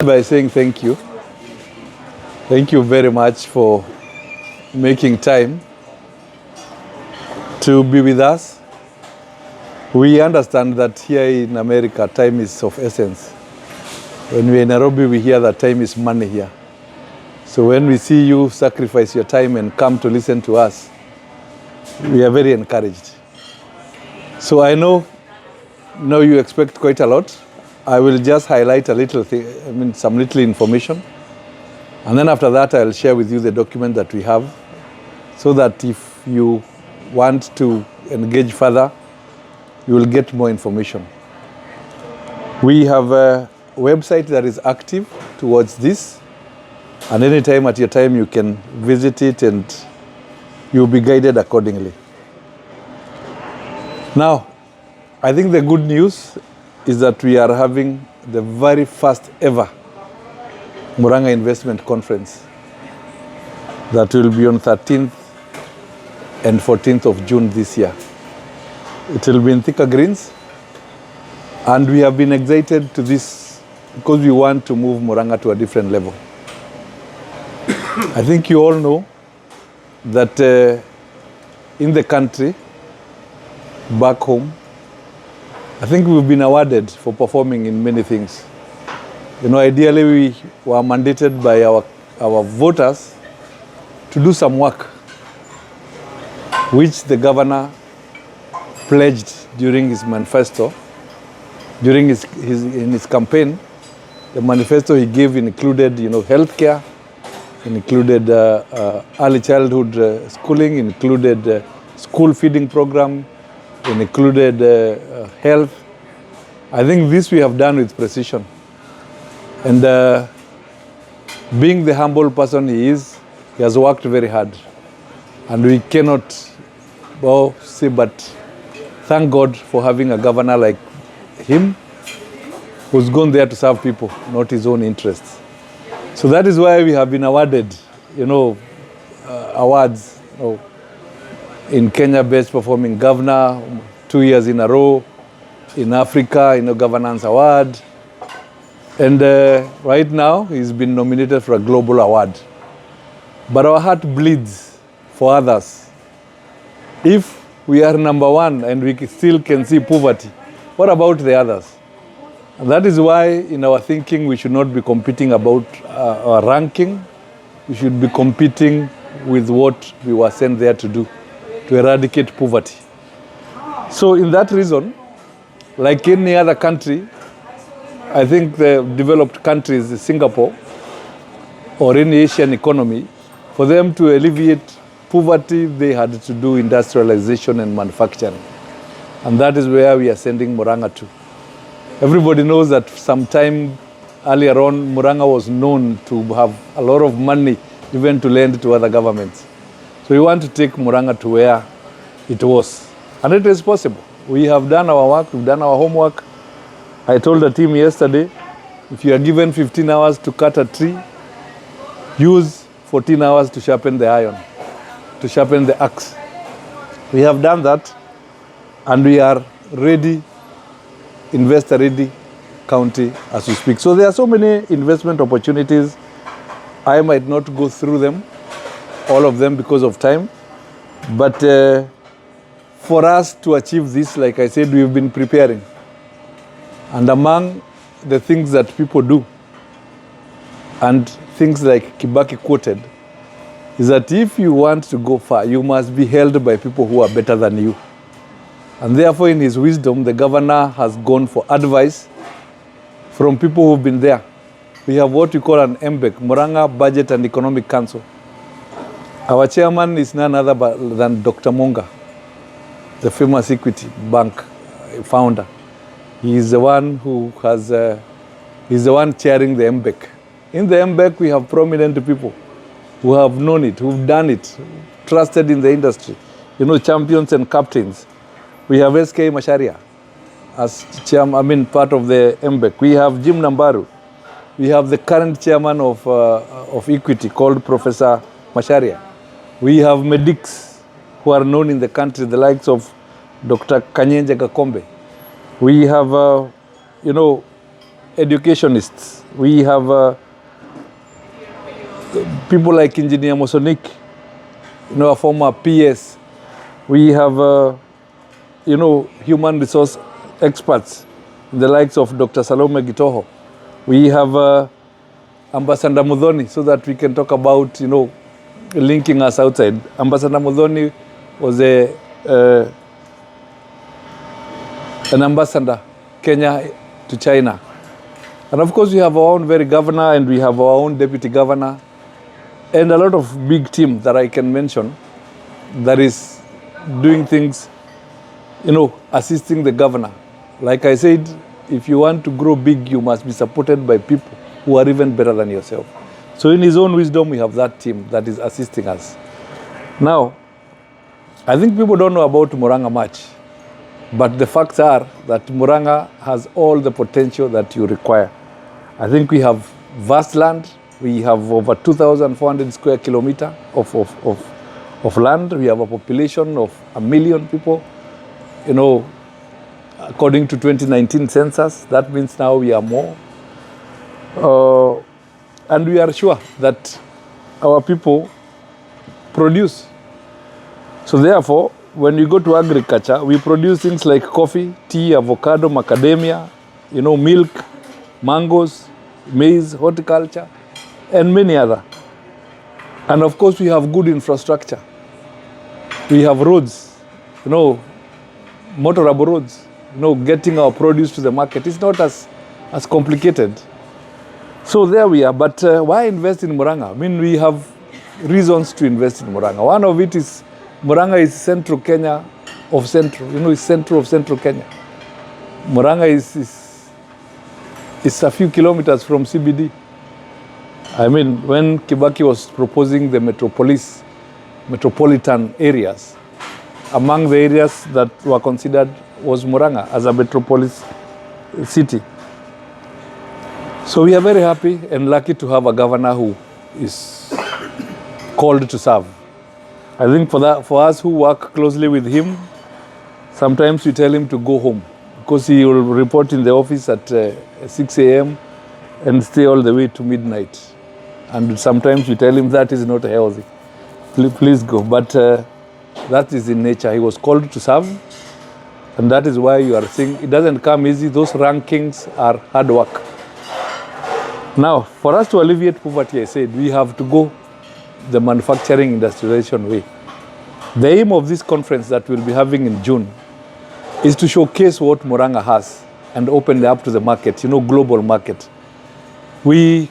By saying thank you. Thank you very much for making time to be with us. We understand that here in America, time is of essence. When we're in Nairobi, we hear that time is money here. So when we see you sacrifice your time and come to listen to us, we are very encouraged. So I know you expect quite a lot. I will just highlight a little thing, some little information. And then after that, I'll share with you the document that we have so that if you want to engage further, you will get more information. We have a website that is active towards this, and anytime at your time you can visit it and you'll be guided accordingly. Now, I think the good news is that we are having the very first ever Muranga Investment Conference that will be on 13th and 14th of June this year. It will be in Thika Greens, and we have been excited to this because we want to move Muranga to a different level. I think you all know that in the country, back home, I think we've been awarded for performing in many things. Ideally we were mandated by our voters to do some work, which the governor pledged during his manifesto, during in his campaign. The manifesto he gave included, healthcare, included early childhood schooling, included school feeding program, included health. I think this we have done with precision. And being the humble person he is, he has worked very hard. And we cannot say but thank God for having a governor like him who's gone there to serve people, not his own interests. So that is why we have been awarded, awards. In Kenya, Best Performing Governor, 2 years in a row. In Africa, Governance Award. And right now, he's been nominated for a global award. But our heart bleeds for others. If we are number one and we still can see poverty, what about the others? And that is why, in our thinking, we should not be competing about our ranking. We should be competing with what we were sent there to do, to eradicate poverty. So in that reason, like any other country, I think the developed countries, Singapore, or any Asian economy, for them to alleviate poverty, they had to do industrialization and manufacturing. And that is where we are sending Muranga to. Everybody knows that sometime earlier on, Muranga was known to have a lot of money even to lend to other governments. So we want to take Muranga to where it was. And it is possible. We have done our work, we've done our homework. I told the team yesterday, if you are given 15 hours to cut a tree, use 14 hours to sharpen the iron, to sharpen the axe. We have done that, and we are ready, investor-ready county as we speak. So there are so many investment opportunities. I might not go through them, all of them because of time, but for us to achieve this, like I said, we've been preparing. And among the things that people do, and things like Kibaki quoted, is that if you want to go far, you must be held by people who are better than you. And therefore, in his wisdom, the governor has gone for advice from people who've been there. We have what we call an MBEC, Muranga Budget and Economic Council. Our chairman is none other than Dr. Monga, the famous Equity Bank founder. He is the one who he's the one chairing the MBEC. In the MBEC, we have prominent people who have known it, who've done it, trusted in the industry, champions and captains. We have SK Masharia as part of the MBEC. We have Jim Nambaru. We have the current chairman of Equity called Professor Masharia. We have medics who are known in the country, the likes of Dr. Kanyenje Gakombe. We have, educationists. We have people like Engineer Mosonik, a former PS. We have, human resource experts, the likes of Dr. Salome Gitoho. We have Ambassador Mudhoni, so that we can talk about, linking us outside. Ambassador Mudhoni was an ambassador, Kenya to China. And of course, we have our own very governor, and we have our own deputy governor, and a lot of big team that I can mention that is doing things, assisting the governor. Like I said, if you want to grow big, you must be supported by people who are even better than yourself. So in his own wisdom, we have that team that is assisting us. Now, I think people don't know about Muranga much, but the facts are that Muranga has all the potential that you require. I think we have vast land. We have over 2,400 square kilometers of land. We have a population of 1 million people. According to 2019 census, that means now we are more. And we are sure that our people produce. So therefore, when you go to agriculture, we produce things like coffee, tea, avocado, macadamia, milk, mangoes, maize, horticulture, and many other. And of course, we have good infrastructure. We have roads, motorable roads. Getting our produce to the market is not as complicated. So there we are. But why invest in Muranga? I mean, we have reasons to invest in Muranga. One of it is Muranga is central Kenya of central. It's central of central Kenya. Muranga is a few kilometers from CBD. I mean, when Kibaki was proposing the metropolitan areas, among the areas that were considered was Muranga as a metropolis city. So we are very happy and lucky to have a governor who is called to serve. I think for us who work closely with him, sometimes we tell him to go home because he will report in the office at 6 a.m. and stay all the way to midnight. And sometimes we tell him that is not healthy. Please go. But that is in nature. He was called to serve. And that is why you are seeing it doesn't come easy. Those rankings are hard work. Now, for us to alleviate poverty, I said, we have to go the manufacturing industrialization way. The aim of this conference that we'll be having in June is to showcase what Muranga has and open it up to the market, global market. We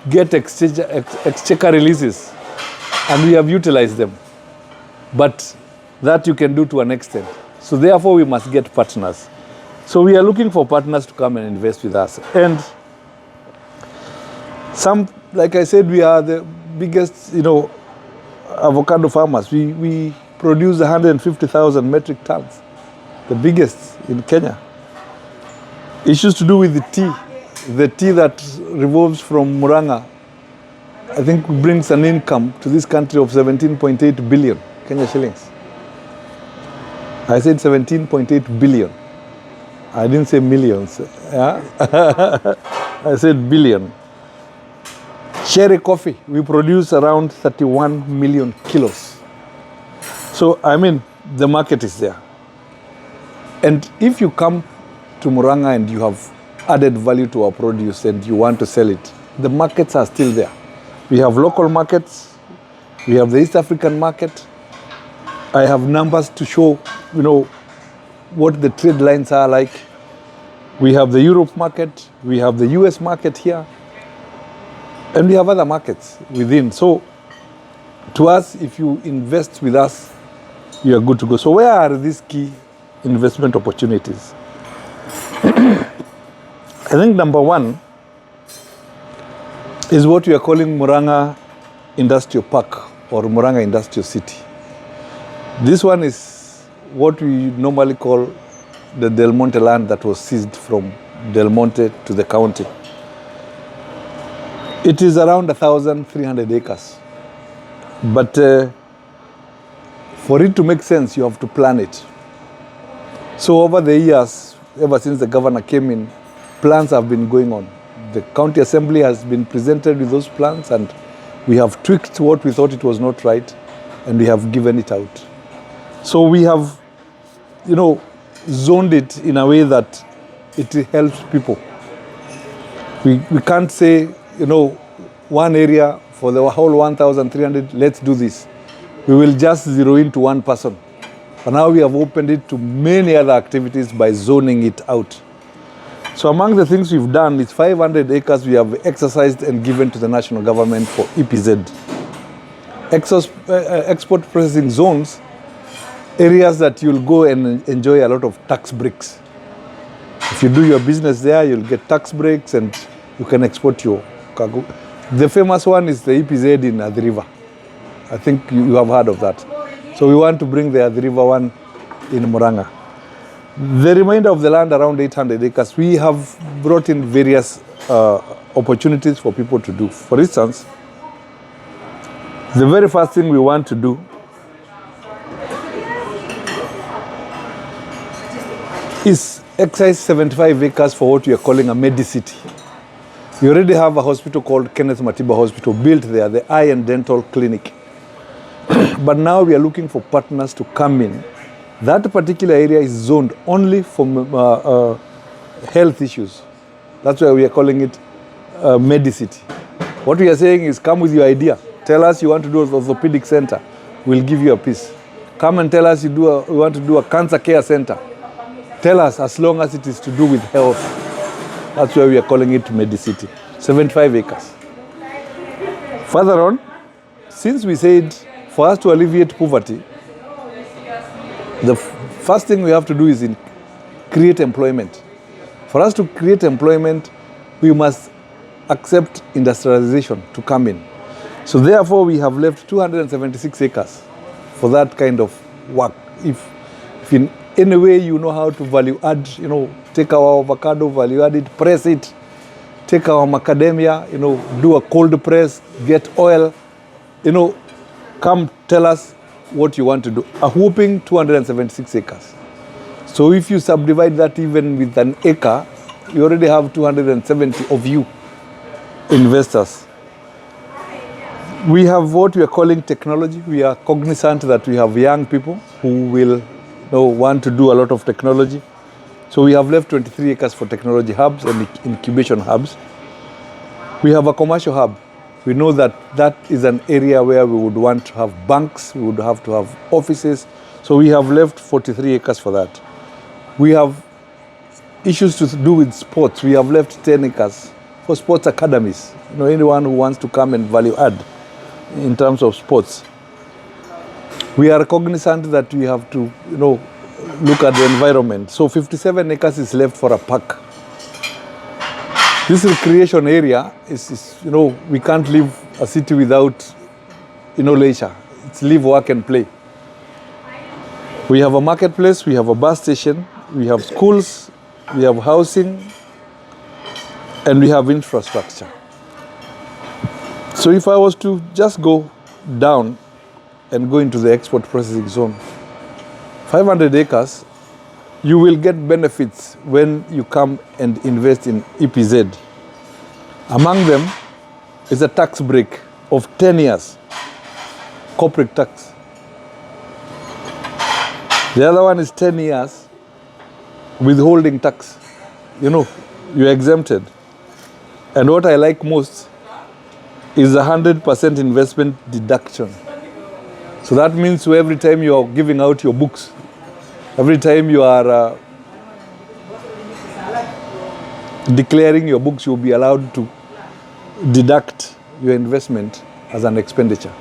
get exchequer releases and we have utilized them. But that you can do to an extent. So therefore, we must get partners. So we are looking for partners to come and invest with us. And like I said, we are the biggest, avocado farmers. We produce 150,000 metric tons, the biggest in Kenya. Issues to do with the tea that revolves from Muranga, I think brings an income to this country of 17.8 billion Kenya shillings. I said 17.8 billion. I didn't say millions. Yeah? I said billion. Cherry coffee, we produce around 31 million kilos. So, the market is there. And if you come to Muranga and you have added value to our produce and you want to sell it, the markets are still there. We have local markets. We have the East African market. I have numbers to show, what the trade lines are like. We have the Europe market. We have the US market here. And we have other markets within. So, to us, if you invest with us, you are good to go. So, where are these key investment opportunities? I think number one is what we are calling Muranga Industrial Park or Muranga Industrial City. This one is what we normally call the Del Monte land that was seized from Del Monte to the county. It is around 1,300 acres. But for it to make sense, you have to plan it. So over the years, ever since the governor came in, plans have been going on. The county assembly has been presented with those plans, and we have tweaked what we thought it was not right, and we have given it out. So we have, zoned it in a way that it helps people. We can't say, one area for the whole 1,300, let's do this. We will just zero in to one person. But now we have opened it to many other activities by zoning it out. So among the things we've done is 500 acres we have exercised and given to the national government for EPZ. Export processing zones, areas that you'll go and enjoy a lot of tax breaks. If you do your business there, you'll get tax breaks and you can export your cargo. The famous one is the EPZ in the river. I think you have heard of that. So we want to bring the river one in Muranga. The remainder of the land, around 800 acres, we have brought in various opportunities for people to do. For instance, the very first thing we want to do is excise 75 acres for what we are calling a Medicity. We already have a hospital called Kenneth Matiba Hospital built there, the eye and dental clinic. But now we are looking for partners to come in. That particular area is zoned only for health issues. That's why we are calling it Medicity. What we are saying is, come with your idea. Tell us you want to do an orthopedic center. We'll give you a piece. Come and tell us you want to do a cancer care center. Tell us, as long as it is to do with health. That's why we are calling it Medicity. 75 acres. Further on, since we said for us to alleviate poverty, the first thing we have to do is create employment. For us to create employment, we must accept industrialization to come in. So therefore, we have left 276 acres for that kind of work. If in any way you know how to value add, take our avocado, value add it, press it, take our macadamia, do a cold press, get oil, come tell us what you want to do. A whooping 276 acres. So if you subdivide that even with an acre, you already have 270 of you investors. We have what we are calling technology. We are cognizant that we have young people who will want to do a lot of technology. So we have left 23 acres for technology hubs and incubation hubs. We have a commercial hub. We know that that is an area where we would want to have banks, we would have to have offices. So we have left 43 acres for that. We have issues to do with sports. We have left 10 acres for sports academies. Anyone who wants to come and value add in terms of sports. We are cognizant that we have to, look at the environment. So 57 acres is left for a park. This recreation area is we can't live a city without, leisure. It's live, work, and play. We have a marketplace, we have a bus station, we have schools, we have housing, and we have infrastructure. So if I was to just go down and go into the export processing zone, 500 acres, you will get benefits when you come and invest in EPZ. Among them is a tax break of 10 years, corporate tax. The other one is 10 years withholding tax. You're exempted. And what I like most is 100% investment deduction. So that means every time you are giving out your books, every time you are declaring your books, you'll be allowed to deduct your investment as an expenditure.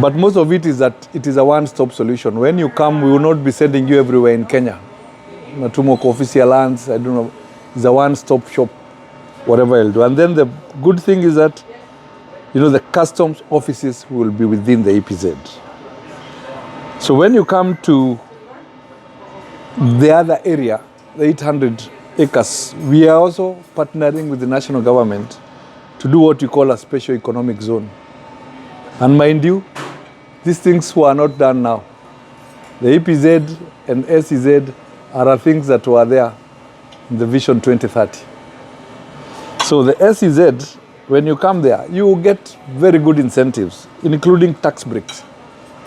But most of it is that it is a one-stop solution. When you come, we will not be sending you everywhere in Kenya. Natumo official lands, I don't know. It's a one-stop shop, whatever I'll do. And then the good thing is that, the customs offices will be within the EPZ. So when you come to the other area, the 800 acres, we are also partnering with the national government to do what we call a special economic zone. And mind you, these things were not done now. The EPZ and SEZ are things that were there the Vision 2030. So the SEZ, when you come there, you will get very good incentives, including tax breaks.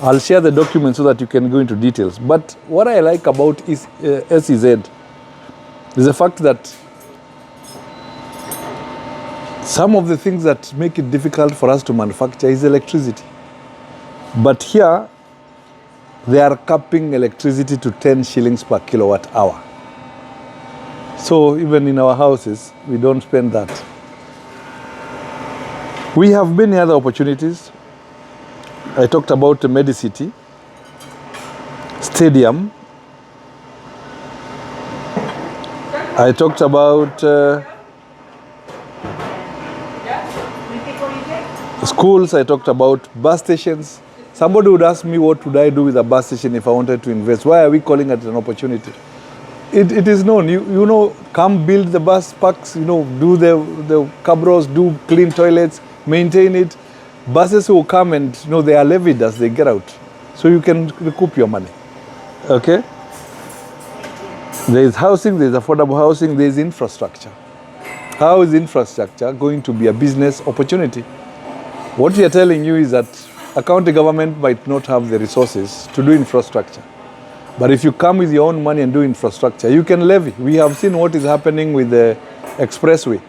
I'll share the document so that you can go into details. But what I like about is, SEZ is the fact that some of the things that make it difficult for us to manufacture is electricity. But here, they are capping electricity to 10 shillings per kilowatt hour. So even in our houses, we don't spend that. We have many other opportunities. I talked about the Medicity, Stadium. I talked about schools. I talked about bus stations. Somebody would ask me, what would I do with a bus station if I wanted to invest? Why are we calling it an opportunity? It is known. You know, come build the bus parks, you know, do the cabros, do clean toilets, maintain it. Buses will come and, you know, they are levied as they get out. So you can recoup your money. Okay? There is housing, there is affordable housing, there is infrastructure. How is infrastructure going to be a business opportunity? What we are telling you is that a county government might not have the resources to do infrastructure. But if you come with your own money and do infrastructure, you can levy. We have seen what is happening with the expressway.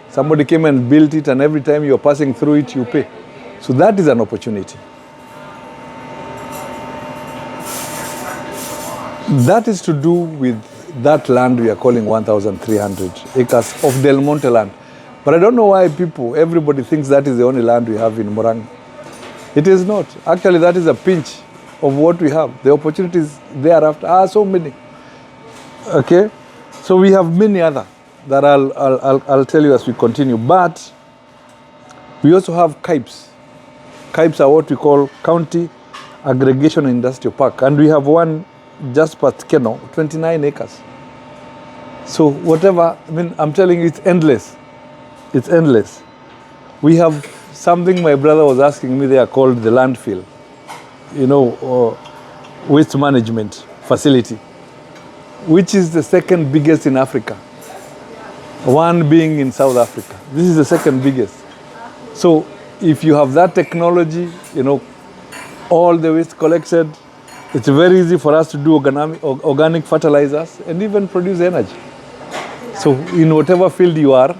Somebody came and built it, and every time you're passing through it, you pay. So that is an opportunity. That is to do with that land we are calling 1,300 acres of Del Monte land. But I don't know why everybody thinks that is the only land we have in Muranga. It is not. Actually, that is a pinch of what we have. The opportunities thereafter are so many. Okay? So we have many other that I'll tell you as we continue. But we also have KIPes. KIPes are what we call County Aggregation Industrial Park. And we have one just past Keno, 29 acres. So whatever, I mean, I'm telling you, it's endless. It's endless. We have something my brother was asking me there called the landfill, you know, waste management facility, which is the second biggest in Africa. One being in South Africa. This is the second biggest. So if you have that technology, you know, all the waste collected, it's very easy for us to do organic fertilizers and even produce energy. So in whatever field you are,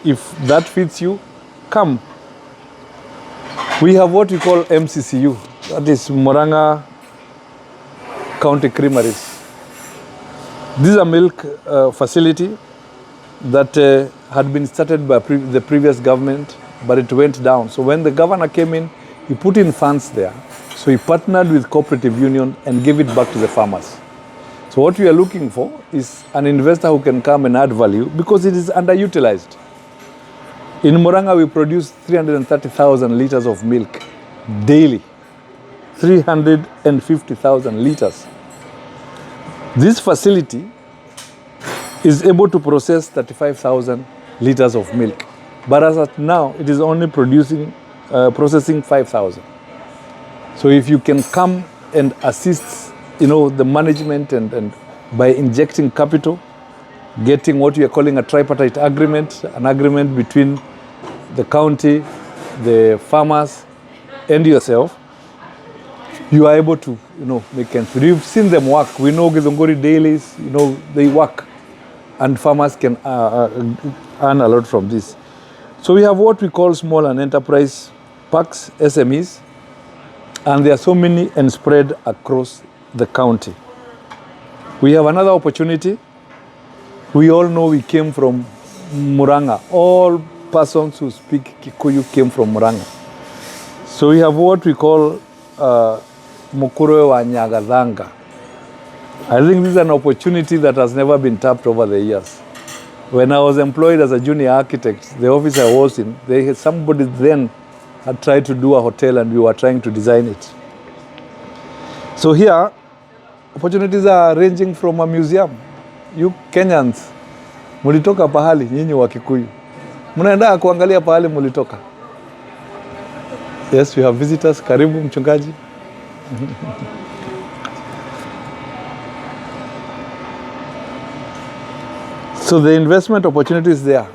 if that fits you, come. We have what we call MCCU, that is Muranga County Creameries. This is a milk facility that had been started by the previous government, but it went down. So when the governor came in, he put in funds there. So he partnered with cooperative union and gave it back to the farmers. So what we are looking for is an investor who can come and add value because it is underutilized. In Muranga, we produce 330,000 liters of milk daily. 350,000 liters. This facility is able to process 35,000 liters of milk. But as of now, it is only processing 5,000. So if you can come and assist, you know, the management and by injecting capital, getting what we are calling a tripartite agreement, an agreement between the county, the farmers, and yourself, you are able to, you know, make ends meet. We've seen them work. We know Githunguri dailies, you know, they work, and farmers can earn a lot from this. So we have what we call small and enterprise parks, SMEs, and there are so many and spread across the county. We have another opportunity. We all know we came from Muranga. All persons who speak Kikuyu came from Muranga. So we have what we call Mukuru wa Nyagathanga. I think this is an opportunity that has never been tapped over the years. When I was employed as a junior architect, the office I was in, somebody then had tried to do a hotel and we were trying to design it. So here, opportunities are ranging from a museum. You Kenyans, mulitoka pahali, nyinyi wa Kikuyu. Mnaenda kuangalia pahali mulitoka. Yes, we have visitors. Karibu mchungaji. So the investment opportunities there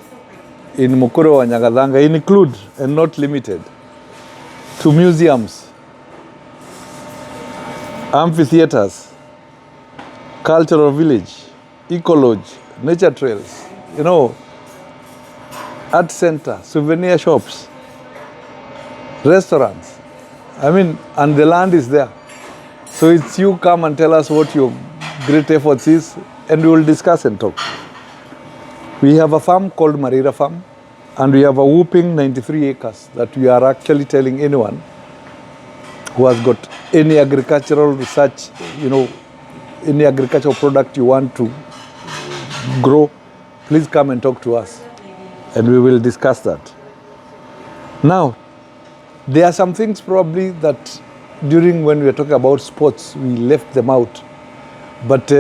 in Mukuru or Nyagadanga include, and not limited, to museums, amphitheaters, cultural village, eco-lodge, nature trails, art center, souvenir shops, restaurants. And the land is there. So it's you come and tell us what your great efforts is, and we will discuss and talk. We have a farm called Marira Farm, and we have a whooping 93 acres that we are actually telling anyone who has got any agricultural research, any agricultural product you want to grow, please come and talk to us, and we will discuss that. Now, there are some things probably that during when we were talking about sports, we left them out. But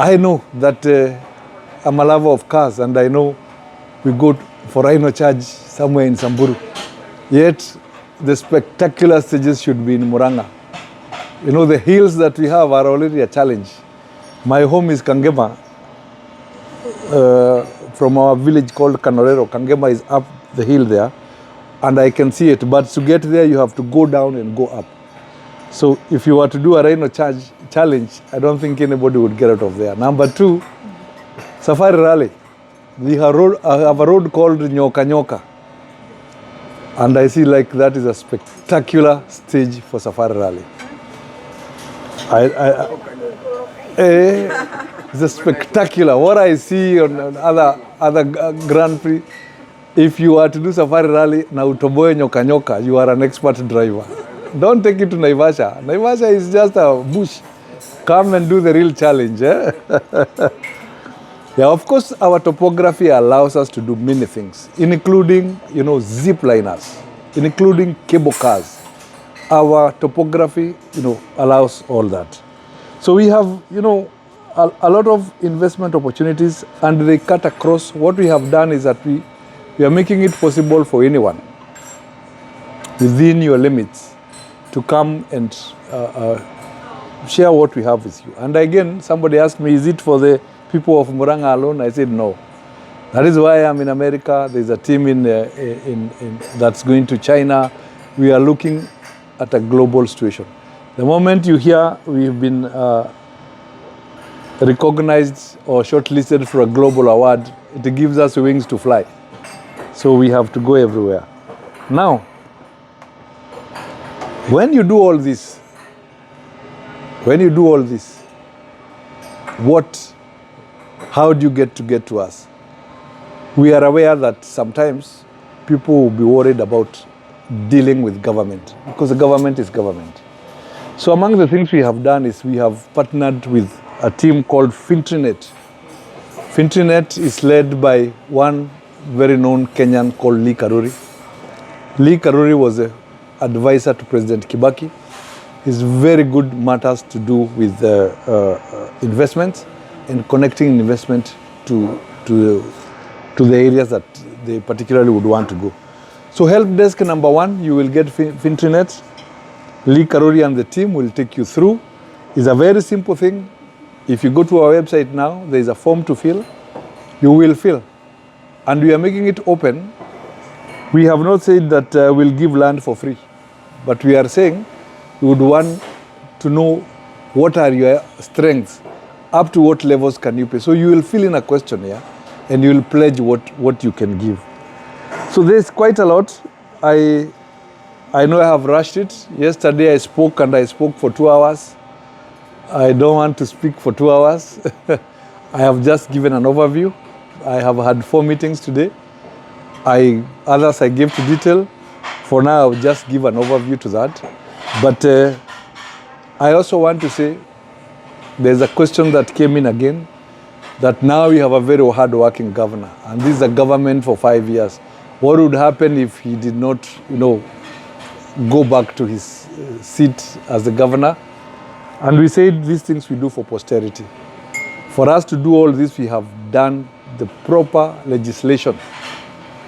I know that I'm a lover of cars, and I know we go for Rhino Charge somewhere in Samburu. Yet, the spectacular stages should be in Muranga. The hills that we have are already a challenge. My home is Kangema. From our village called Kanorero. Kangema is up the hill there, and I can see it. But to get there, you have to go down and go up. So if you were to do a Rhino Charge challenge, I don't think anybody would get out of there. Number 2, Safari Rally. We have a road called Nyoka Nyoka. And I see like that is a spectacular stage for Safari Rally. It's a spectacular. What I see on other Grand Prix, if you are to do Safari Rally, na utoboe Nyoka Nyoka, you are an expert driver. Don't take it to Naivasha. Naivasha is just a bush. Come and do the real challenge. Yeah, of course, our topography allows us to do many things, including, zip liners, including cable cars. Our topography, allows all that. So we have, a lot of investment opportunities, and they cut across. What we have done is that we are making it possible for anyone within your limits to come and share what we have with you. And again, somebody asked me, is it for the people of Muranga alone? I said no. That is why I'm in America. There's a team in that's going to China. We are looking at a global situation. The moment you hear we've been recognized or shortlisted for a global award, it gives us wings to fly. So we have to go everywhere. Now, when you do all this, how do you get to us? We are aware that sometimes people will be worried about dealing with government, because the government is government. So among the things we have done is we have partnered with a team called Fintrinet. Fintrinet is led by one very known Kenyan called Lee Karuri. Lee Karuri was an advisor to President Kibaki. He's very good matters to do with investments and connecting investment to the areas that they particularly would want to go. So help desk number 1, you will get Fintrinet. Lee Karuri and the team will take you through. It's a very simple thing. If you go to our website now, there is a form to fill. You will fill. And we are making it open. We have not said that we'll give land for free. But we are saying we would want to know what are your strengths, up to what levels can you pay. So you will fill in a questionnaire and you will pledge what you can give. So there's quite a lot. I know I have rushed it. Yesterday I spoke for 2 hours. I don't want to speak for 2 hours. I have just given an overview. I have had 4 meetings today. Others I gave to detail. For now, I'll just give an overview to that. But I also want to say there's a question that came in again, that now we have a very hard-working governor, and this is a government for 5 years. What would happen if he did not, go back to his seat as the governor? And we said these things we do for posterity. For us to do all this, we have done the proper legislation.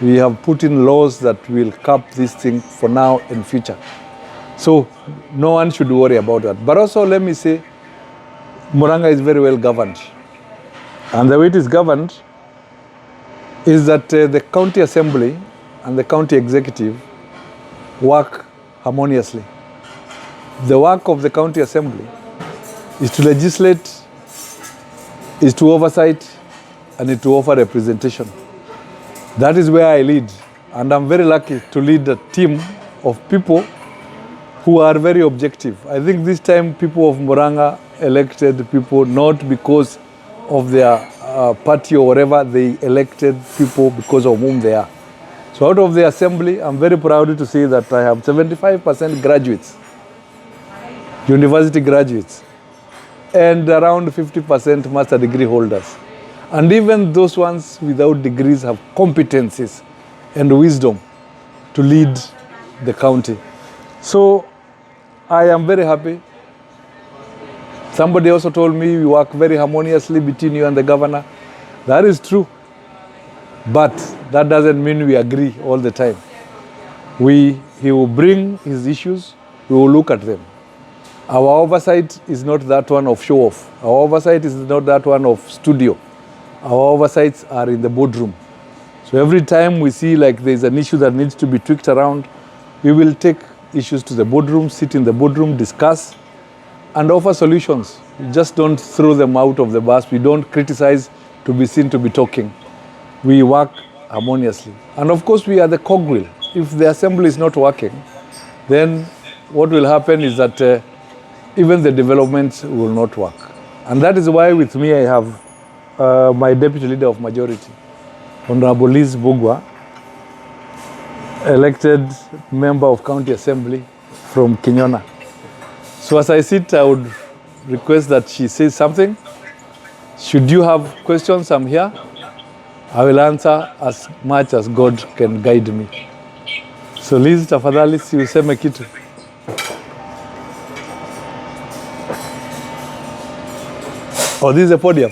We have put in laws that will cap this thing for now and future. So no one should worry about that. But also let me say, Muranga is very well governed. And the way it is governed is that the county assembly and the county executive work harmoniously. The work of the county assembly is to legislate, is to oversight, and is to offer representation. That is where I lead. And I'm very lucky to lead a team of people who are very objective. I think this time people of Muranga elected people not because of their party or whatever, they elected people because of whom they are. So out of the assembly, I'm very proud to say that I have 75% graduates, university graduates, and around 50% master degree holders. And even those ones without degrees have competencies and wisdom to lead the county. So I am very happy. Somebody also told me we work very harmoniously between you and the governor. That is true. But that doesn't mean we agree all the time. He will bring his issues, we will look at them. Our oversight is not that one of show off. Our oversight is not that one of studio. Our oversights are in the boardroom. So every time we see like there's an issue that needs to be tweaked around, we will take issues to the boardroom, sit in the boardroom, discuss, and offer solutions. We just don't throw them out of the bus. We don't criticize to be seen to be talking. We work harmoniously. And of course, we are the cogwheel. If the assembly is not working, then what will happen is that even the developments will not work. And that is why with me I have my deputy leader of majority, Honorable Liz Bugwa, elected member of county assembly from Kinyona. So as I sit, I would request that she says something. Should you have questions, I'm here. I will answer as much as God can guide me. So Liz, tafadhali si useme kitu. Oh, this is a podium.